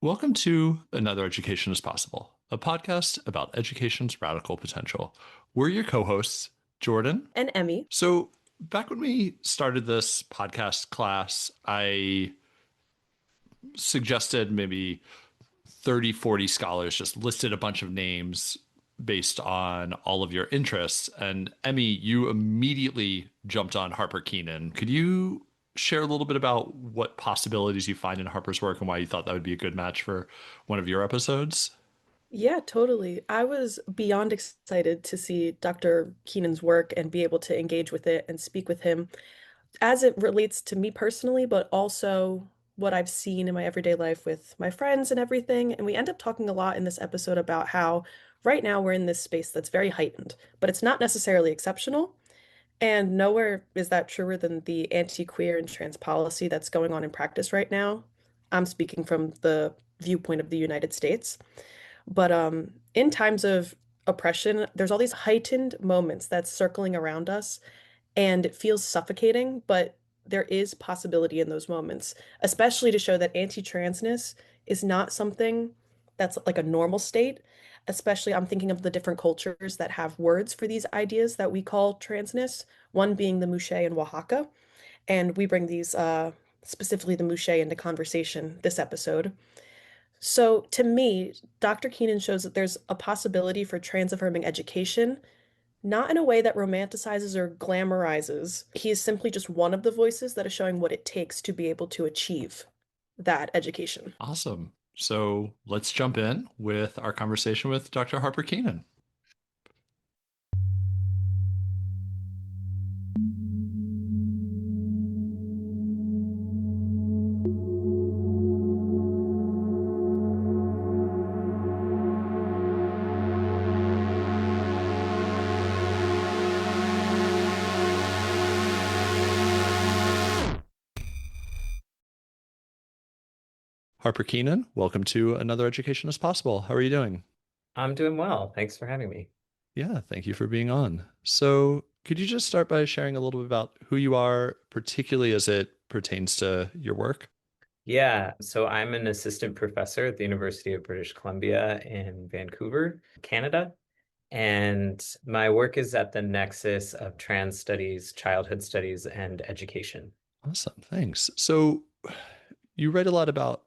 Welcome to Another Education is Possible, a podcast about education's radical potential. We're your co hosts, Jordan. And Emmy. So, back when we started this podcast class, I suggested maybe 30, 40 scholars, just listed a bunch of names based on all of your interests. And Emmy, you immediately jumped on Harper Keenan. Could you share a little bit about what possibilities you find in Harper's work and why you thought that would be a good match for one of your episodes? Yeah, totally. I was beyond excited to see Dr. Keenan's work and be able to engage with it and speak with him as it relates to me personally, but also what I've seen in my everyday life with my friends and everything. And we end up talking a lot in this episode about how right now we're in this space that's very heightened, but it's not necessarily exceptional. And nowhere is that truer than the anti-queer and trans policy that's going on in practice right now. I'm speaking from the viewpoint of the United States. But in times of oppression, there's all these heightened moments that's circling around us, and it feels suffocating, but there is possibility in those moments, especially to show that anti-transness is not something that's like a normal state. Especially, I'm thinking of the different cultures that have words for these ideas that we call transness, one being the Mushe in Oaxaca. And we bring these, specifically the Mushe, into conversation this episode. So to me, Dr. Keenan shows that there's a possibility for trans affirming education, not in a way that romanticizes or glamorizes. He is simply just one of the voices that is showing what it takes to be able to achieve that education. Awesome. So, let's jump in with our conversation with Dr. Harper Keenan. Harper Keenan, welcome to Another Education is Possible. How are you doing? I'm doing well. Thanks for having me. Yeah, thank you for being on. So, could you just start by sharing a little bit about who you are, particularly as it pertains to your work? Yeah, so I'm an assistant professor at the University of British Columbia in Vancouver, Canada. And my work is at the nexus of trans studies, childhood studies, and education. Awesome, thanks. So, you write a lot about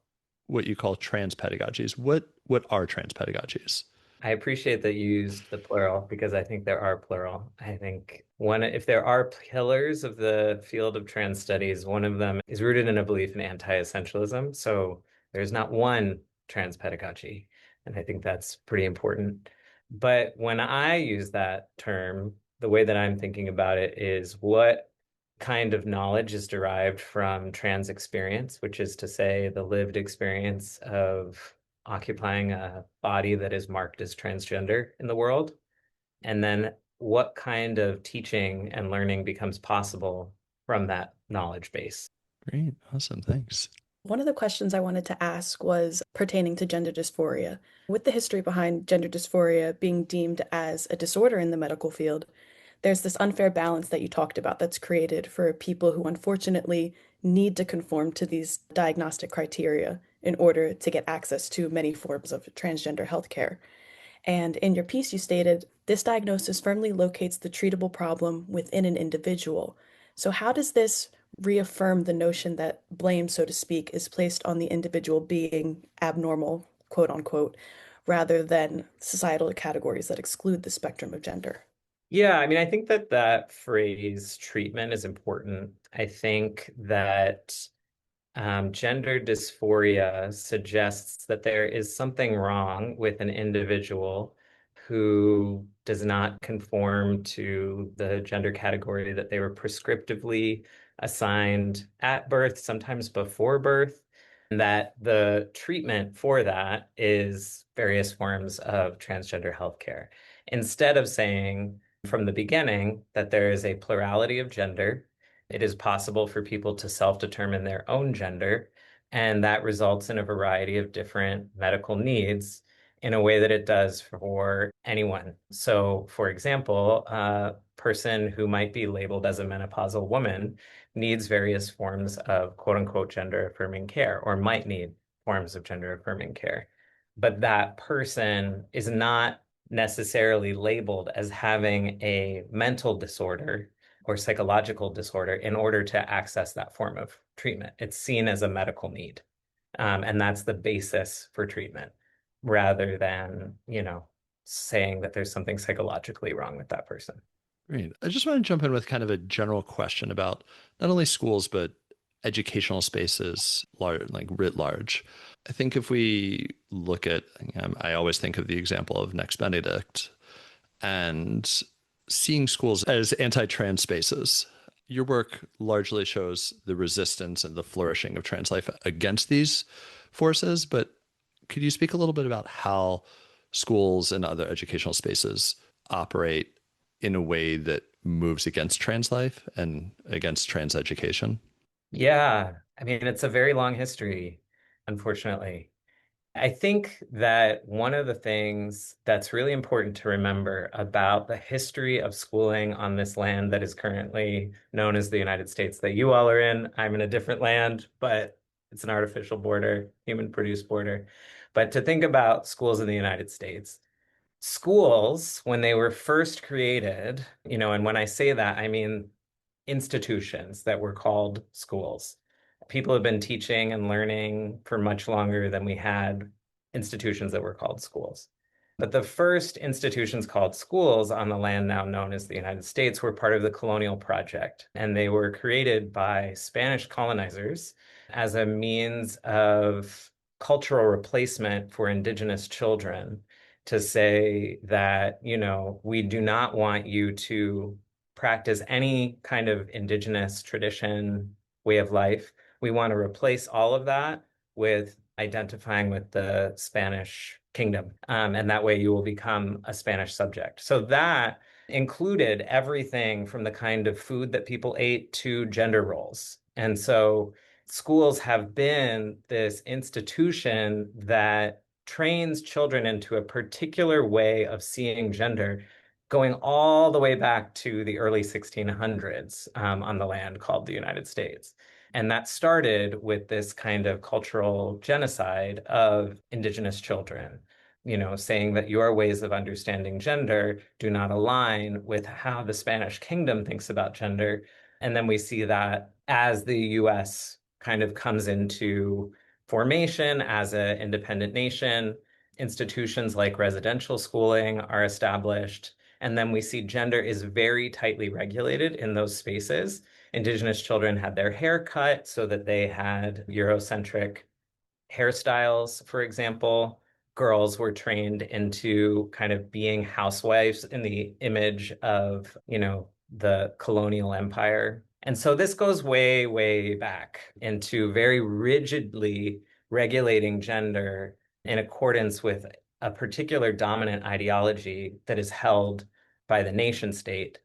what you call trans pedagogies. What are trans pedagogies? I appreciate that you used the plural because I think there are plural. I think if there are pillars of the field of trans studies, one of them is rooted in a belief in anti-essentialism. So there's not one trans pedagogy. And I think that's pretty important. But when I use that term, the way that I'm thinking about it is what kind of knowledge is derived from trans experience, which is to say the lived experience of occupying a body that is marked as transgender in the world, and then what kind of teaching and learning becomes possible from that knowledge base. Great, awesome, thanks. One of the questions I wanted to ask was pertaining to gender dysphoria. With the history behind gender dysphoria being deemed as a disorder in the medical field, there's this unfair balance that you talked about that's created for people who unfortunately need to conform to these diagnostic criteria in order to get access to many forms of transgender healthcare. And in your piece, you stated this diagnosis firmly locates the treatable problem within an individual. So, how does this reaffirm the notion that blame, so to speak, is placed on the individual being abnormal, quote unquote, rather than societal categories that exclude the spectrum of gender? Yeah, I mean, I think that that phrase treatment is important. I think that gender dysphoria suggests that there is something wrong with an individual who does not conform to the gender category that they were prescriptively assigned at birth, sometimes before birth, and that the treatment for that is various forms of transgender healthcare. Instead of saying from the beginning that there is a plurality of gender, it is possible for people to self-determine their own gender, and that results in a variety of different medical needs in a way that it does for anyone. So, for example, a person who might be labeled as a menopausal woman needs various forms of quote unquote gender affirming care, or might need forms of gender affirming care. But that person is not necessarily labeled as having a mental disorder or psychological disorder in order to access that form of treatment. It's seen as a medical need. And that's the basis for treatment rather than, saying that there's something psychologically wrong with that person. Great. I just want to jump in with kind of a general question about not only schools, but educational spaces, like writ large. I think if we look at, I always think of the example of Next Benedict and seeing schools as anti-trans spaces. Your work largely shows the resistance and the flourishing of trans life against these forces, but could you speak a little bit about how schools and other educational spaces operate in a way that moves against trans life and against trans education? Yeah, I mean, it's a very long history, unfortunately. I think that one of the things that's really important to remember about the history of schooling on this land that is currently known as the United States that you all are in, I'm in a different land, but it's an artificial border, human-produced border. But to think about schools in the United States, schools, when they were first created, and when I say that, I mean institutions that were called schools. People have been teaching and learning for much longer than we had institutions that were called schools. But the first institutions called schools on the land now known as the United States were part of the colonial project, and they were created by Spanish colonizers as a means of cultural replacement for indigenous children to say that, we do not want you to practice any kind of indigenous tradition, way of life. We want to replace all of that with identifying with the Spanish kingdom. And that way you will become a Spanish subject. So that included everything from the kind of food that people ate to gender roles. And so schools have been this institution that trains children into a particular way of seeing gender going all the way back to the early 1600s on the land called the United States. And that started with this kind of cultural genocide of indigenous children, saying that your ways of understanding gender do not align with how the Spanish kingdom thinks about gender. And then we see that as the US kind of comes into formation as an independent nation, institutions like residential schooling are established. And then we see gender is very tightly regulated in those spaces. Indigenous children had their hair cut so that they had Eurocentric hairstyles, for example. Girls were trained into kind of being housewives in the image of, the colonial empire. And so this goes way, way back into very rigidly regulating gender in accordance with a particular dominant ideology that is held by the nation state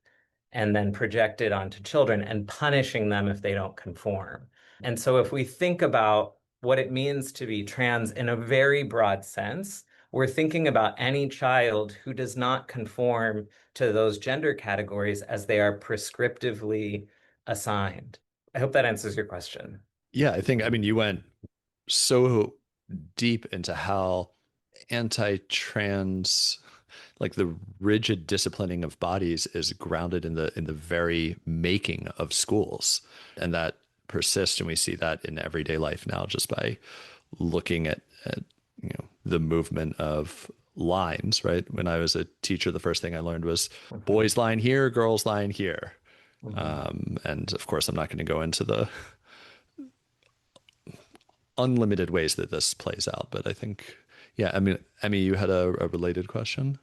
and then projected onto children and punishing them if they don't conform. And so if we think about what it means to be trans in a very broad sense, we're thinking about any child who does not conform to those gender categories as they are prescriptively assigned. I hope that answers your question. Yeah, I mean, you went so deep into how anti-trans, like the rigid disciplining of bodies, is grounded in the very making of schools, and that persists, and we see that in everyday life now just by looking at the movement of lines. Right, when I was a teacher, the first thing I learned was boys line here, girls line here. And of course I'm not going to go into the unlimited ways that this plays out, but I think, yeah, I mean, Emmy, you had a related question.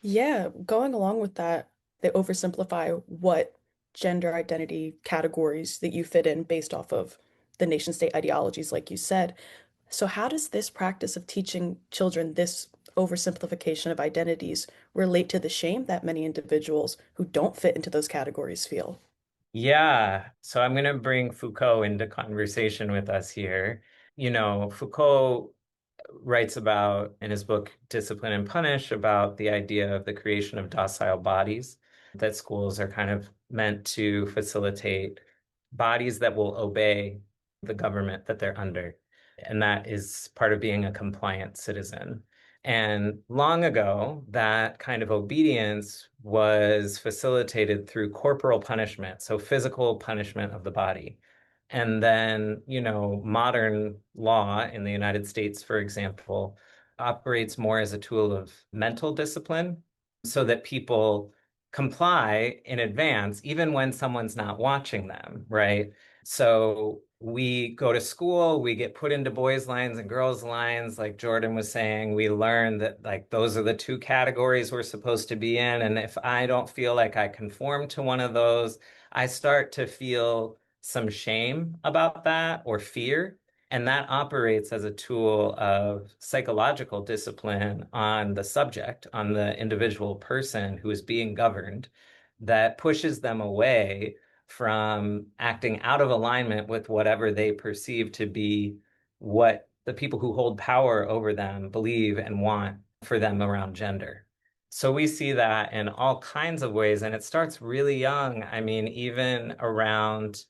Yeah, going along with that, they oversimplify what gender identity categories that you fit in based off of the nation state ideologies, like you said. So, how does this practice of teaching children this oversimplification of identities relate to the shame that many individuals who don't fit into those categories feel? Yeah, so I'm going to bring Foucault into conversation with us here. Foucault writes about in his book Discipline and Punish about the idea of the creation of docile bodies, that schools are kind of meant to facilitate bodies that will obey the government that they're under. And that is part of being a compliant citizen. And long ago, that kind of obedience was facilitated through corporal punishment, so physical punishment of the body. And then, modern law in the United States, for example, operates more as a tool of mental discipline so that people comply in advance, even when someone's not watching them, right? So we go to school, we get put into boys' lines and girls' lines, like Jordan was saying. We learn that like those are the two categories we're supposed to be in. And if I don't feel like I conform to one of those, I start to feel some shame about that or fear. And that operates as a tool of psychological discipline on the subject, on the individual person who is being governed, that pushes them away from acting out of alignment with whatever they perceive to be what the people who hold power over them believe and want for them around gender. So we see that in all kinds of ways, and it starts really young. I mean, even around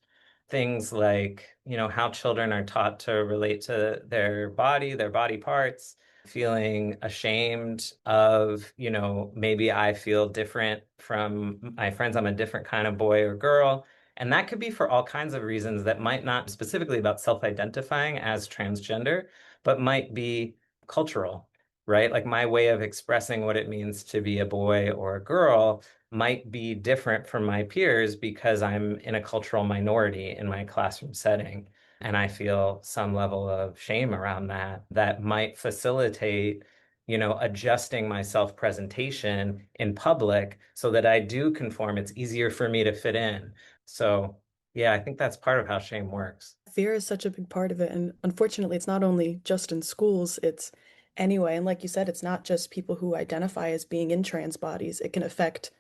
things like, how children are taught to relate to their body parts, feeling ashamed of, maybe I feel different from my friends. I'm a different kind of boy or girl. And that could be for all kinds of reasons that might not specifically about self-identifying as transgender, but might be cultural, right? Like my way of expressing what it means to be a boy or a girl might be different from my peers because I'm in a cultural minority in my classroom setting. And I feel some level of shame around that might facilitate, adjusting my self-presentation in public so that I do conform. It's easier for me to fit in. So, yeah, I think that's part of how shame works. Fear is such a big part of it. And unfortunately, it's not only just in schools, it's anyway. And like you said, it's not just people who identify as being in trans bodies, it can affect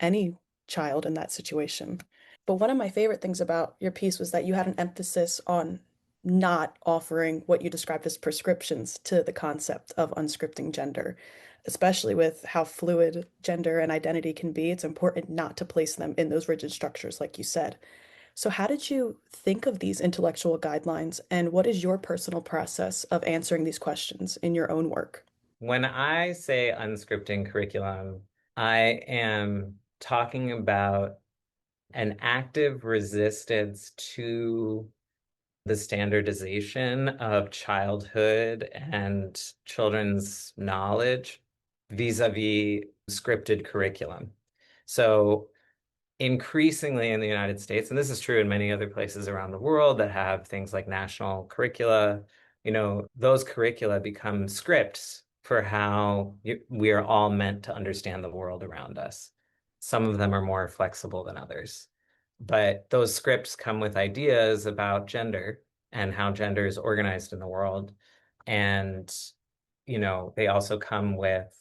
any child in that situation. But one of my favorite things about your piece was that you had an emphasis on not offering what you described as prescriptions to the concept of unscripting gender, especially with how fluid gender and identity can be. It's important not to place them in those rigid structures, like you said. So, how did you think of these intellectual guidelines, and what is your personal process of answering these questions in your own work? When I say unscripting curriculum, I am talking about an active resistance to the standardization of childhood and children's knowledge vis-a-vis scripted curriculum. So increasingly in the United States, and this is true in many other places around the world that have things like national curricula, those curricula become scripts for how we are all meant to understand the world around us. Some of them are more flexible than others. But those scripts come with ideas about gender and how gender is organized in the world. And, they also come with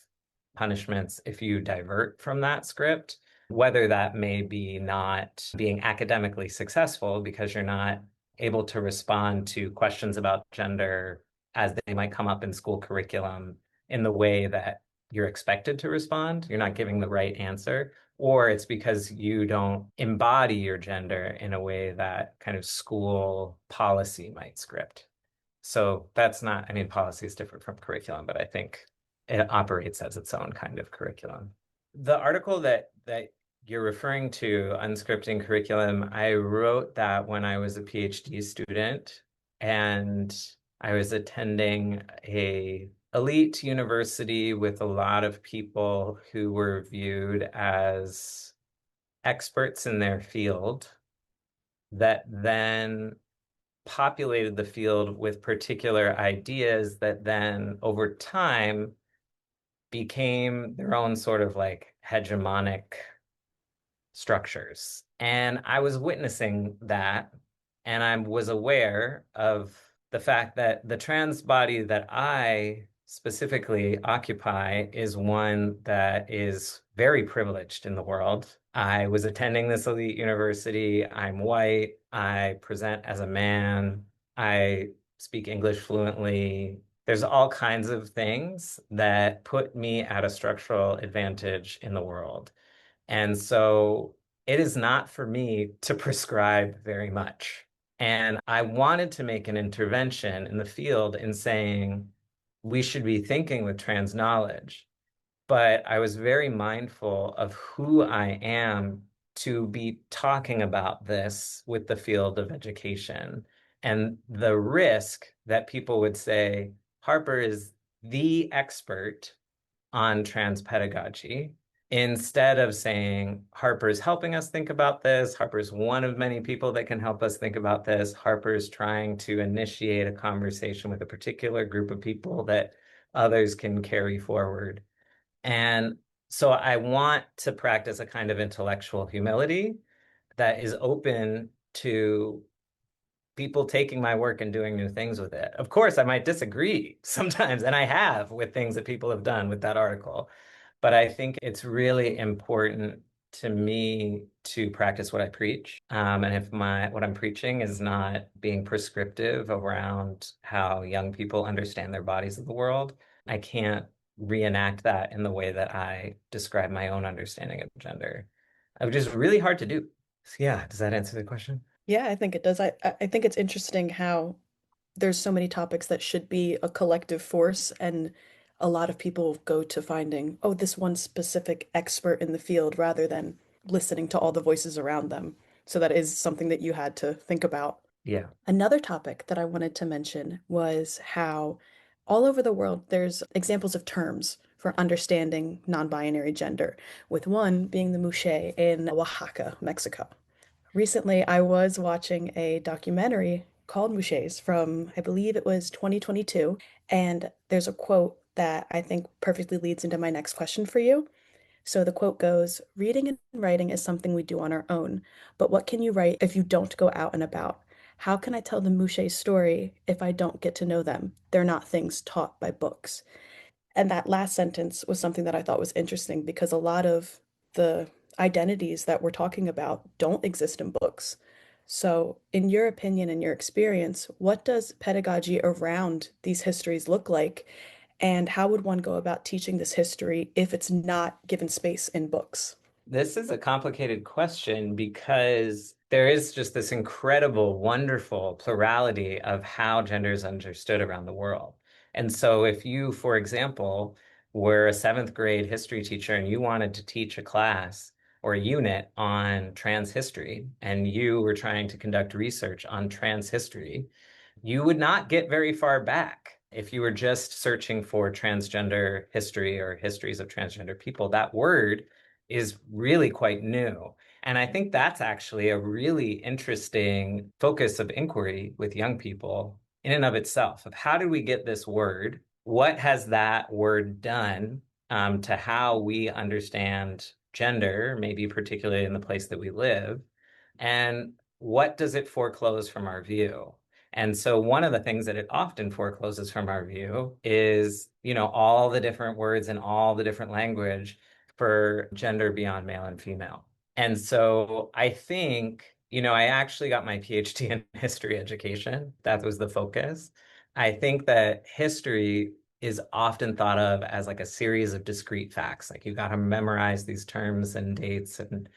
punishments if you divert from that script, whether that may be not being academically successful because you're not able to respond to questions about gender as they might come up in school curriculum in the way that you're expected to respond. You're not giving the right answer, or it's because you don't embody your gender in a way that kind of school policy might script. So that's not, I mean, policy is different from curriculum, but I think it operates as its own kind of curriculum. The article that you're referring to, Unscripting Curriculum, I wrote that when I was a PhD student, and I was attending a elite university with a lot of people who were viewed as experts in their field that then populated the field with particular ideas that then over time became their own sort of like hegemonic structures. And I was witnessing that, and I was aware of the fact that the trans body that I specifically occupy is one that is very privileged in the world. I was attending this elite university. I'm white. I present as a man. I speak English fluently. There's all kinds of things that put me at a structural advantage in the world. And so it is not for me to prescribe very much. And I wanted to make an intervention in the field in saying we should be thinking with trans knowledge. But I was very mindful of who I am to be talking about this with the field of education and the risk that people would say Harper is the expert on trans pedagogy instead of saying Harper's helping us think about this. Harper's one of many people that can help us think about this. Harper's trying to initiate a conversation with a particular group of people that others can carry forward. And so I want to practice a kind of intellectual humility that is open to people taking my work and doing new things with it. Of course, I might disagree sometimes, and I have with things that people have done with that article. But I think it's really important to me to practice what I preach. And if what I'm preaching is not being prescriptive around how young people understand their bodies of the world, I can't reenact that in the way that I describe my own understanding of gender, which is really hard to do. So yeah, does that answer the question? Yeah, I think it does. I think it's interesting how there's so many topics that should be a collective force, and a lot of people go to finding, oh, this one specific expert in the field rather than listening to all the voices around them. So that is something that you had to think about. Yeah. Another topic that I wanted to mention was how all over the world there's examples of terms for understanding non-binary gender, with one being the Mushe in Oaxaca, Mexico. Recently, I was watching a documentary called Mushes from, I believe it was 2022, and there's a quote that I think perfectly leads into my next question for you. So the quote goes, "Reading and writing is something we do on our own, but what can you write if you don't go out and about? How can I tell the Mushes story if I don't get to know them? They're not things taught by books." And that last sentence was something that I thought was interesting because a lot of the identities that we're talking about don't exist in books. So, in your opinion and your experience, what does pedagogy around these histories look like? And how would one go about teaching this history if it's not given space in books? This is a complicated question because there is just this incredible, wonderful plurality of how gender is understood around the world. And so if you, for example, were a seventh grade history teacher and you wanted to teach a class or a unit on trans history, and you were trying to conduct research on trans history, you would not get very far back. If you were just searching for transgender history or histories of transgender people, that word is really quite new. And I think that's actually a really interesting focus of inquiry with young people in and of itself, of how did we get this word? What has that word done to how we understand gender, maybe particularly in the place that we live? And what does it foreclose from our view? And so one of the things that it often forecloses from our view is, all the different words and all the different language for gender beyond male and female. And so I think, I actually got my PhD in history education. That was the focus. I think that history is often thought of as like a series of discrete facts. Like you got to memorize these terms and dates and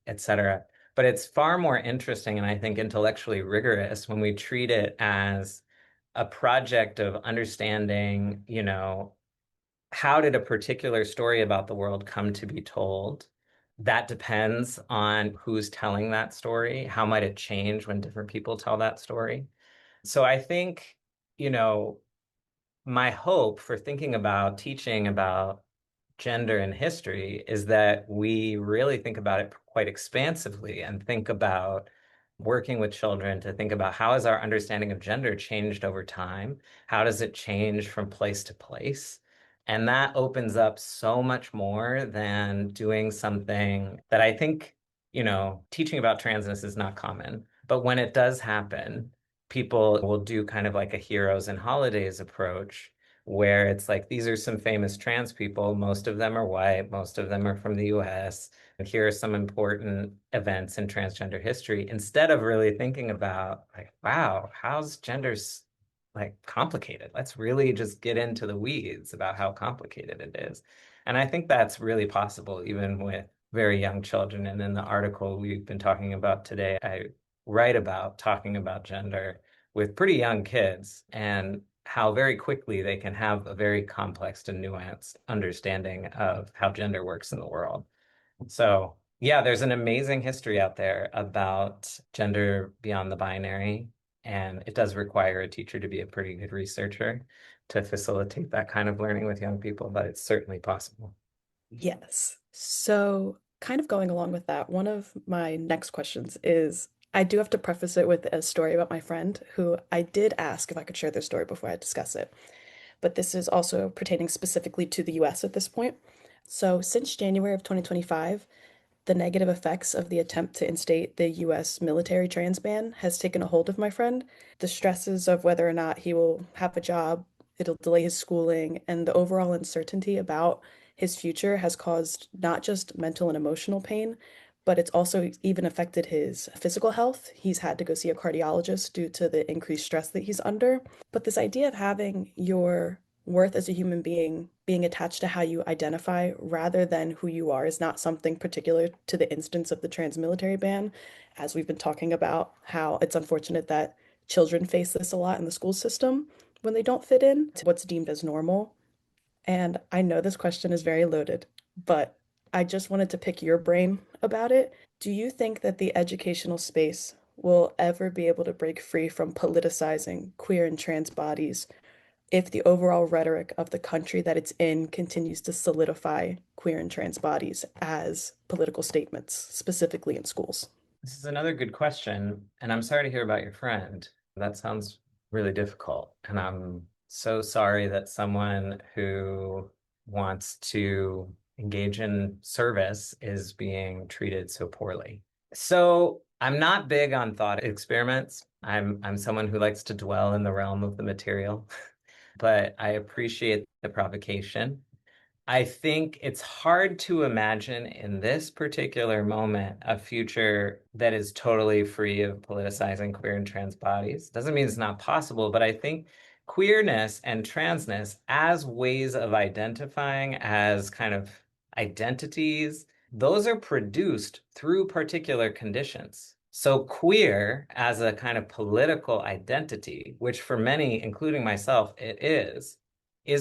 et cetera. But it's far more interesting and I think intellectually rigorous when we treat it as a project of understanding, how did a particular story about the world come to be told? That depends on who's telling that story. How might it change when different people tell that story? So I think, my hope for thinking about teaching about gender and history is that we really think about it quite expansively and think about working with children to think about how has our understanding of gender changed over time? How does it change from place to place? And that opens up so much more than doing something that I think, teaching about transness is not common. But when it does happen, people will do kind of like a heroes and holidays approach where it's like, these are some famous trans people. Most of them are white, most of them are from the US. And here are some important events in transgender history, instead of really thinking about, like, wow, how's gender like complicated? Let's really just get into the weeds about how complicated it is. And I think that's really possible even with very young children. And in the article we've been talking about today, I write about talking about gender with pretty young kids and how very quickly they can have a very complex and nuanced understanding of how gender works in the world. So, yeah, there's an amazing history out there about gender beyond the binary. And it does require a teacher to be a pretty good researcher to facilitate that kind of learning with young people, but it's certainly possible. Yes. So, kind of going along with that, one of my next questions is I do have to preface it with a story about my friend who I did ask if I could share their story before I discuss it. But this is also pertaining specifically to the US at this point. So, since January of 2025, the negative effects of the attempt to instate the US military trans ban has taken a hold of my friend. The stresses of whether or not he will have a job, it'll delay his schooling, and the overall uncertainty about his future has caused not just mental and emotional pain, but it's also even affected his physical health. He's had to go see a cardiologist due to the increased stress that he's under. But this idea of having your worth as a human being attached to how you identify rather than who you are is not something particular to the instance of the trans military ban, as we've been talking about how it's unfortunate that children face this a lot in the school system when they don't fit in to what's deemed as normal. And I know this question is very loaded, but I just wanted to pick your brain about it. Do you think that the educational space will ever be able to break free from politicizing queer and trans bodies if the overall rhetoric of the country that it's in continues to solidify queer and trans bodies as political statements, specifically in schools? This is another good question, and I'm sorry to hear about your friend. That sounds really difficult, and I'm so sorry that someone who wants to engage in service is being treated so poorly. So I'm not big on thought experiments. I'm someone who likes to dwell in the realm of the material, but I appreciate the provocation. I think it's hard to imagine in this particular moment a future that is totally free of politicizing queer and trans bodies. Doesn't mean it's not possible, but I think queerness and transness as ways of identifying as kind of identities, those are produced through particular conditions. So queer as a kind of political identity, which for many, including myself, it is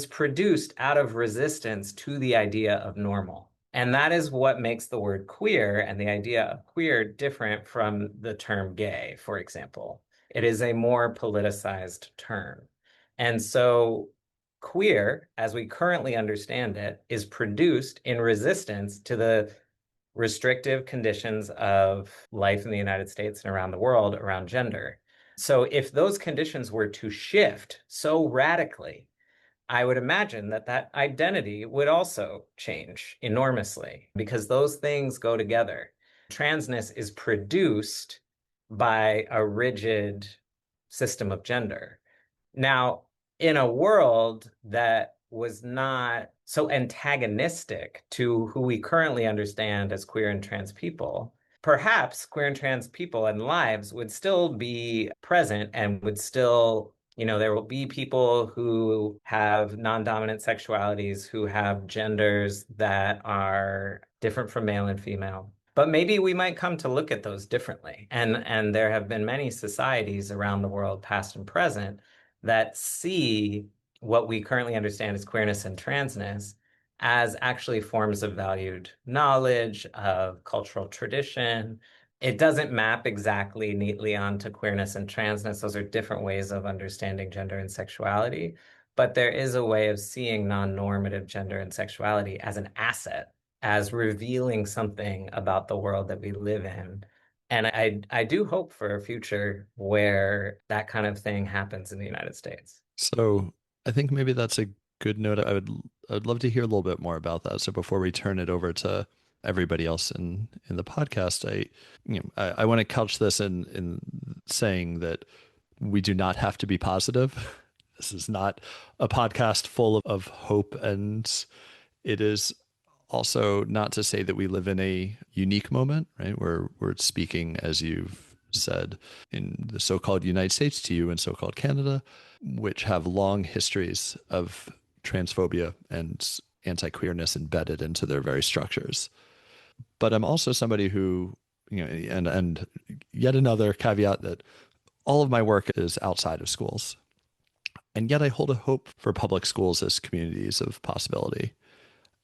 produced out of resistance to the idea of normal. And that is what makes the word queer and the idea of queer different from the term gay, for example. It is a more politicized term. And so queer, as we currently understand it, is produced in resistance to the restrictive conditions of life in the United States and around the world around gender. So if those conditions were to shift so radically, I would imagine that that identity would also change enormously because those things go together. Transness is produced by a rigid system of gender. Now, in a world that was not so antagonistic to who we currently understand as queer and trans people, perhaps queer and trans people and lives would still be present and would still, there will be people who have non-dominant sexualities, who have genders that are different from male and female. But maybe we might come to look at those differently. And there have been many societies around the world, past and present, that see what we currently understand as queerness and transness as actually forms of valued knowledge, of cultural tradition. It doesn't map exactly neatly onto queerness and transness. Those are different ways of understanding gender and sexuality. But there is a way of seeing non-normative gender and sexuality as an asset, as revealing something about the world that we live in. And I do hope for a future where that kind of thing happens in the United States. So I think maybe that's a good note. I'd love to hear a little bit more about that. So before we turn it over to everybody else in the podcast, I want to couch this in saying that we do not have to be positive. This is not a podcast full of hope, and it is also not to say that we live in a unique moment, right? We're speaking, as you've said, in the so-called United States to you and so-called Canada, which have long histories of transphobia and anti-queerness embedded into their very structures. But I'm also somebody who and yet another caveat that all of my work is outside of schools. And yet I hold a hope for public schools as communities of possibility.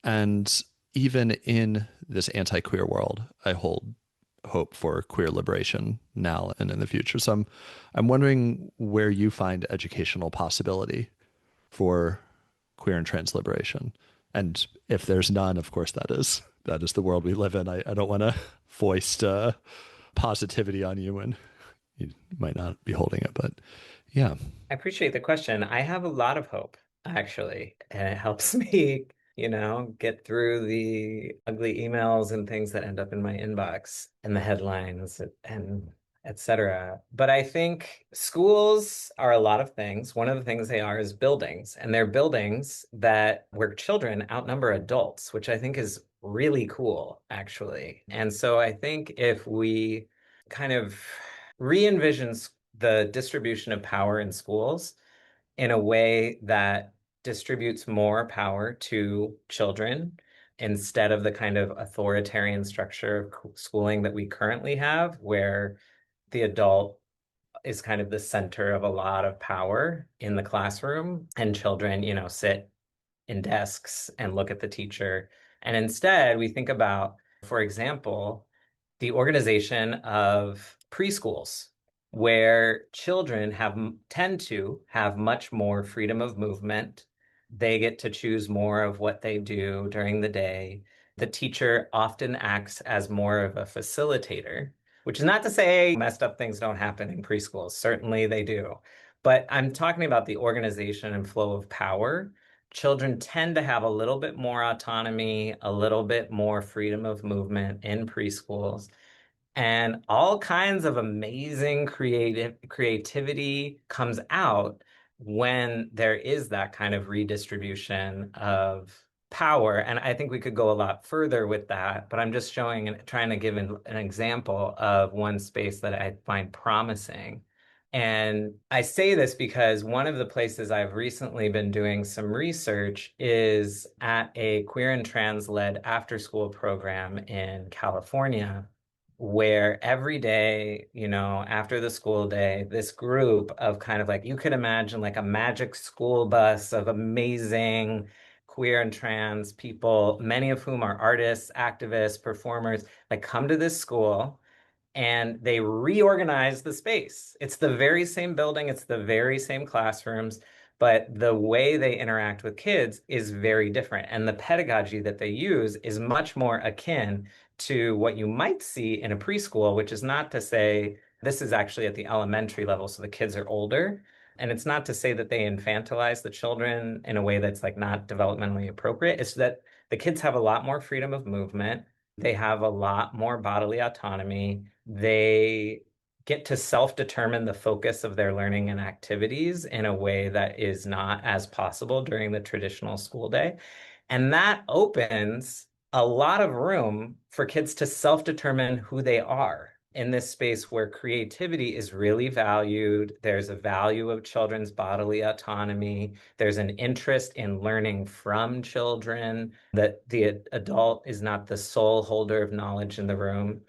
And even in this anti-queer world, I hold hope for queer liberation now and in the future. So I'm wondering where you find educational possibility for queer and trans liberation. And if there's none, of course, that is the world we live in. I don't want to foist positivity on you when you might not be holding it, but yeah. I appreciate the question. I have a lot of hope, actually, and it helps me, get through the ugly emails and things that end up in my inbox and the headlines and etc. But I think schools are a lot of things. One of the things they are is buildings, and they're buildings that where children outnumber adults, which I think is really cool, actually. And so I think if we kind of re-envision the distribution of power in schools in a way that distributes more power to children instead of the kind of authoritarian structure of schooling that we currently have, where the adult is kind of the center of a lot of power in the classroom and children, sit in desks and look at the teacher. And instead, we think about, for example, the organization of preschools where children tend to have much more freedom of movement. They get to choose more of what they do during the day. The teacher often acts as more of a facilitator, which is not to say messed up things don't happen in preschools. Certainly they do. But I'm talking about the organization and flow of power. Children tend to have a little bit more autonomy, a little bit more freedom of movement in preschools, and all kinds of amazing creativity comes out when there is that kind of redistribution of power. And I think we could go a lot further with that, but I'm just showing and trying to give an example of one space that I find promising. And I say this because one of the places I've recently been doing some research is at a queer and trans-led after-school program in California, where every day, after the school day, this group of kind of like, you could imagine like a magic school bus of amazing queer and trans people, many of whom are artists, activists, performers, like come to this school and they reorganize the space. It's the very same building, it's the very same classrooms, but the way they interact with kids is very different. And the pedagogy that they use is much more akin to what you might see in a preschool, which is not to say this is actually at the elementary level, so the kids are older. And it's not to say that they infantilize the children in a way that's like not developmentally appropriate. It's that the kids have a lot more freedom of movement. They have a lot more bodily autonomy. They get to self-determine the focus of their learning and activities in a way that is not as possible during the traditional school day. And that opens a lot of room for kids to self-determine who they are in this space where creativity is really valued. There's a value of children's bodily autonomy. There's an interest in learning from children, that the adult is not the sole holder of knowledge in the room.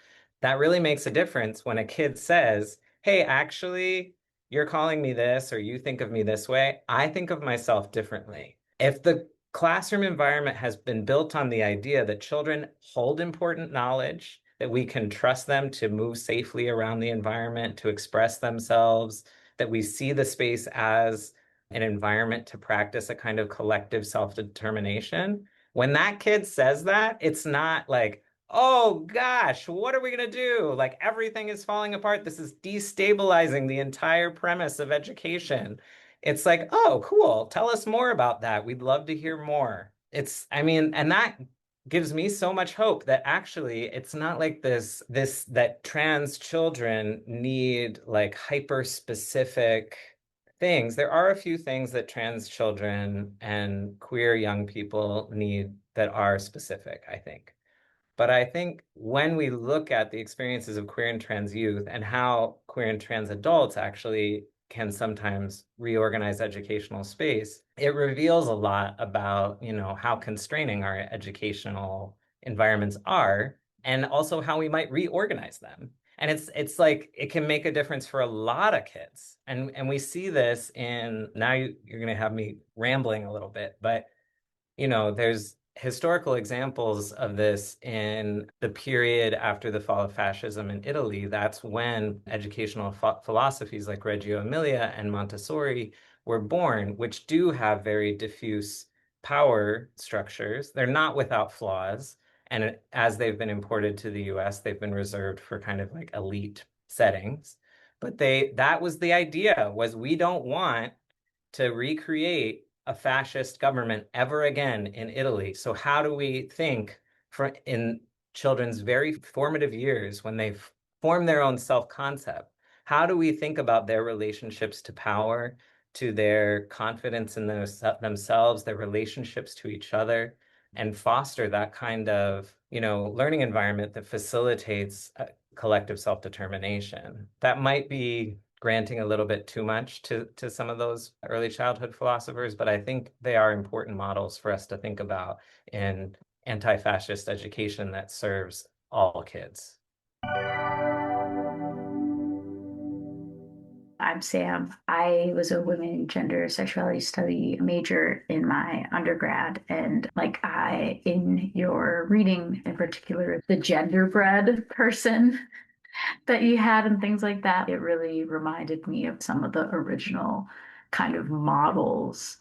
That really makes a difference when a kid says, hey, actually, you're calling me this, or you think of me this way. I think of myself differently. If the classroom environment has been built on the idea that children hold important knowledge, that we can trust them to move safely around the environment, to express themselves, that we see the space as an environment to practice a kind of collective self-determination. When that kid says that, it's not like, oh gosh, what are we going to do? Like everything is falling apart. This is destabilizing the entire premise of education. It's like, oh, cool. Tell us more about that. We'd love to hear more. And that gives me so much hope that actually it's not like that trans children need like hyper specific things. There are a few things that trans children and queer young people need that are specific, I think. But I think when we look at the experiences of queer and trans youth and how queer and trans adults actually can sometimes reorganize educational space, it reveals a lot about, how constraining our educational environments are. and also how we might reorganize them. And it's like it can make a difference for a lot of kids. And we see this in, now you're going to have me rambling a little bit, but there's historical examples of this in the period after the fall of fascism in Italy. That's when educational philosophies like Reggio Emilia and Montessori were born, which do have very diffuse power structures. They're not without flaws. And as they've been imported to the US, they've been reserved for kind of like elite settings. But that was the idea, was we don't want to recreate a fascist government ever again in Italy. So how do we think in children's very formative years when they form their own self-concept? How do we think about their relationships to power, to their confidence in themselves, their relationships to each other, and foster that kind of, learning environment that facilitates collective self-determination? That might be granting a little bit too much to some of those early childhood philosophers, but I think they are important models for us to think about in anti-fascist education that serves all kids. I'm Sam. I was a women, gender, sexuality study major in my undergrad. And in your reading in particular, the genderbread person that you had and things like that, it really reminded me of some of the original kind of models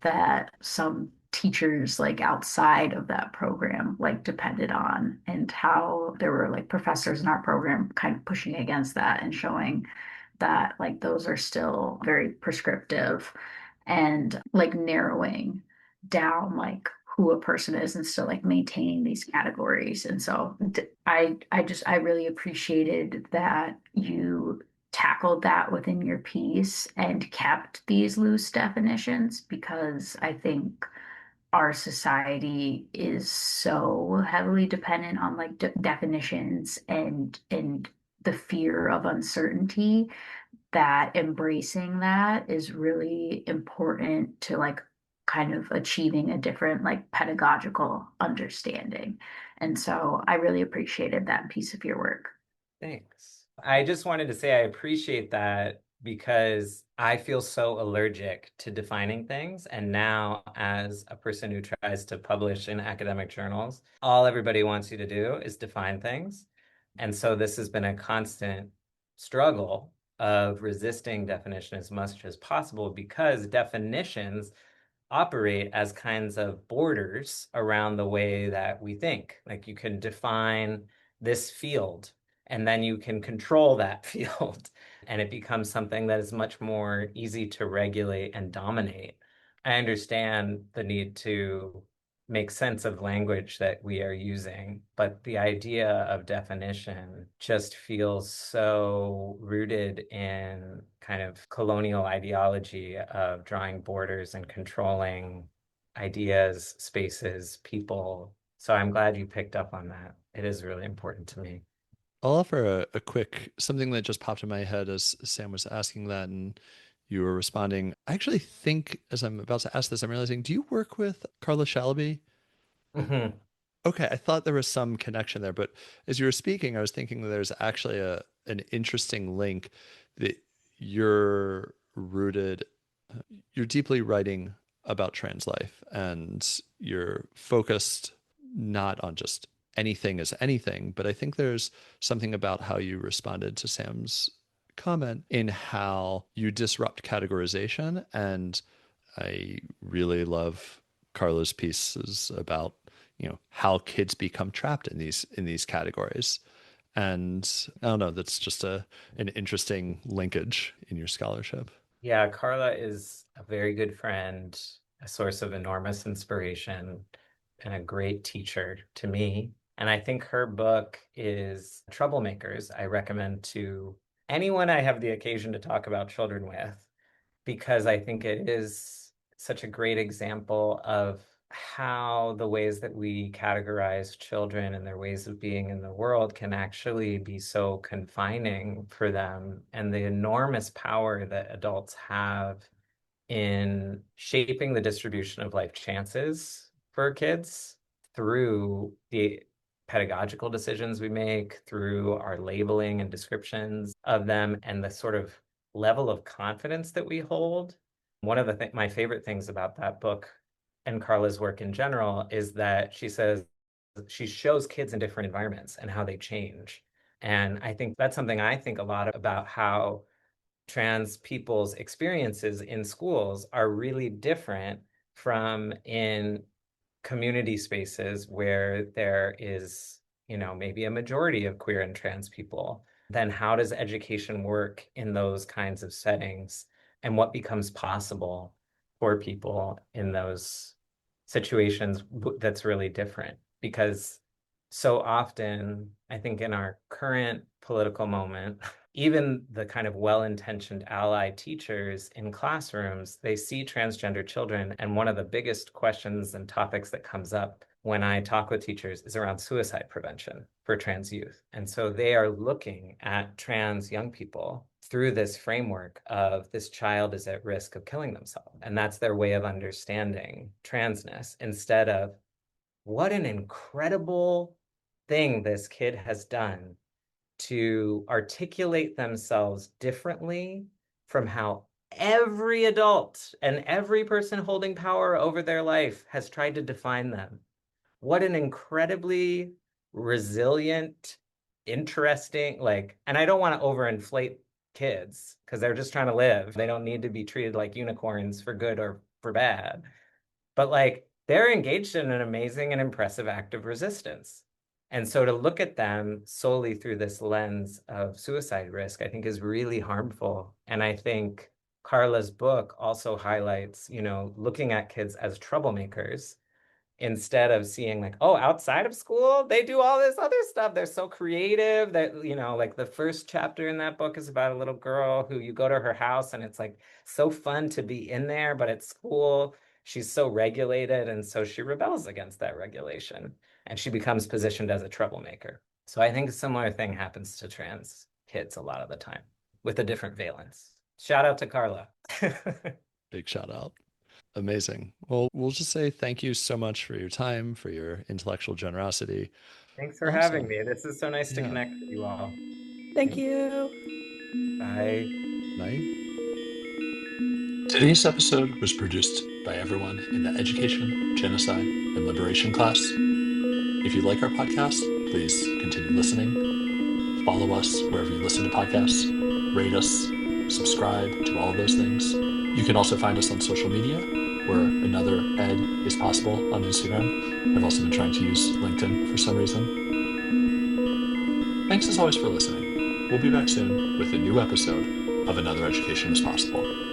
that some teachers like outside of that program like depended on, and how there were like professors in our program kind of pushing against that and showing that like those are still very prescriptive and like narrowing down like who a person is and still like maintaining these categories. And so I really appreciated that you tackled that within your piece and kept these loose definitions, because I think our society is so heavily dependent on like definitions and the fear of uncertainty, that embracing that is really important to like kind of achieving a different like pedagogical understanding. And so I really appreciated that piece of your work. Thanks. I just wanted to say I appreciate that because I feel so allergic to defining things. And now, as a person who tries to publish in academic journals, all everybody wants you to do is define things. And so this has been a constant struggle of resisting definition as much as possible, because definitions operate as kinds of borders around the way that we think. Like you can define this field and then you can control that field, and it becomes something that is much more easy to regulate and dominate. I understand the need to make sense of language that we are using, but the idea of definition just feels so rooted in kind of colonial ideology of drawing borders and controlling ideas, spaces, people. So I'm glad you picked up on that. It is really important to me. I'll offer a quick something that just popped in my head as Sam was asking that and you were responding. I actually think, as I'm about to ask this, I'm realizing, do you work with Carla Shalaby? Mm-hmm. Okay, I thought there was some connection there, but as you were speaking, I was thinking that there's actually an interesting link that you're rooted, you're deeply writing about trans life, and you're focused not on just anything as anything, but I think there's something about how you responded to Sam's comment in how you disrupt categorization. And I really love Carla's pieces about how kids become trapped in these categories. And I don't know, that's just an interesting linkage in your scholarship. Yeah, Carla is a very good friend, a source of enormous inspiration, and a great teacher to me. And I think her book is Troublemakers. I recommend to anyone I have the occasion to talk about children with, because I think it is such a great example of how the ways that we categorize children and their ways of being in the world can actually be so confining for them, and the enormous power that adults have in shaping the distribution of life chances for kids through the pedagogical decisions we make, through our labeling and descriptions of them, and the sort of level of confidence that we hold. One of my favorite things about that book and Carla's work in general is that she says she shows kids in different environments and how they change. And I think that's something I think a lot about, how trans people's experiences in schools are really different from in community spaces where there is, maybe a majority of queer and trans people. Then how does education work in those kinds of settings, and what becomes possible for people in those situations that's really different? Because so often, I think in our current political moment, even the kind of well-intentioned ally teachers in classrooms, they see transgender children. And one of the biggest questions and topics that comes up when I talk with teachers is around suicide prevention for trans youth. And so they are looking at trans young people through this framework of this child is at risk of killing themselves. And that's their way of understanding transness, instead of what an incredible thing this kid has done to articulate themselves differently from how every adult and every person holding power over their life has tried to define them. What an incredibly resilient, interesting, and I don't want to overinflate kids because they're just trying to live. They don't need to be treated like unicorns for good or for bad. But they're engaged in an amazing and impressive act of resistance. And so to look at them solely through this lens of suicide risk, I think is really harmful. And I think Carla's book also highlights, looking at kids as troublemakers, instead of seeing outside of school, they do all this other stuff. They're so creative that, the first chapter in that book is about a little girl who, you go to her house and it's so fun to be in there, but at school, she's so regulated. And so she rebels against that regulation and she becomes positioned as a troublemaker. So I think a similar thing happens to trans kids a lot of the time with a different valence. Shout out to Carla. Big shout out. Amazing. Well, we'll just say thank you so much for your time, for your intellectual generosity. Thanks for having me. This is so nice to connect with you all. Thank you. Bye. Bye. Today's episode was produced by everyone in the Education, Genocide, and Liberation class. If you like our podcast, please continue listening. Follow us wherever you listen to podcasts. Rate us. Subscribe to all of those things. You can also find us on social media, where Another Ed is possible on Instagram. I've also been trying to use LinkedIn for some reason. Thanks as always for listening. We'll be back soon with a new episode of Another Education is Possible.